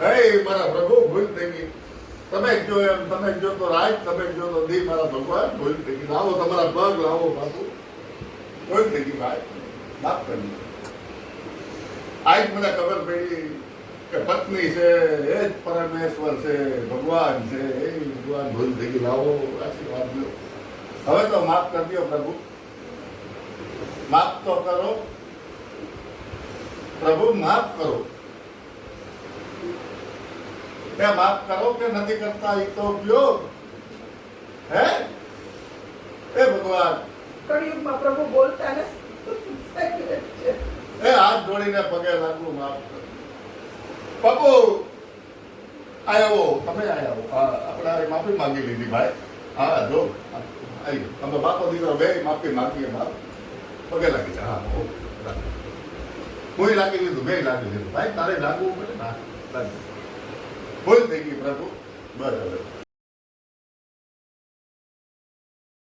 હે મારા પ્રભુ ભૂલ થઈ ગઈ. તમે જો એમ, તમે જો તો રાજ, તમે જો તો દી, મારા ભગવાન ભૂલ થઈ ગઈ. લાવો તમારા પગ લાવો બાપુ, ભૂલ થઈ ગઈ ભાઈ, માફ કરી. આજ મને ખબર પડી કે પત્ની છે એ જ પરમેશ્વર છે, ભગવાન છે, એ ભગવાન ભૂલ થઈ ગઈ. લાવો આશીર્વાદ લો. હવે તો માફ કરી દો પ્રભુ, માફ તો કરો પ્રભુ, માફ કરો. કે માફ કરો કે નથી કરતા એ તો કયો. હે એ ભગવાન, કળિયુગમાં પ્રભુ બોલતા નથી. એ હાથ જોડીને પગે લાગુ, માફ કરો. બાપુ આવો, તમે આવો. આપણે માફી માંગી લીધી ભાઈ. હા જો આવી તમે બાપો દીકરો બે માફી માંગીએ. બાપ પગે લાગી છે. હા હું લાગી લીધું, બે લાગી લીધું ભાઈ. તારે લાગવું પડે ના લાગી. ભૂલ થઈ ગઈ પ્રભુ, બરાબર.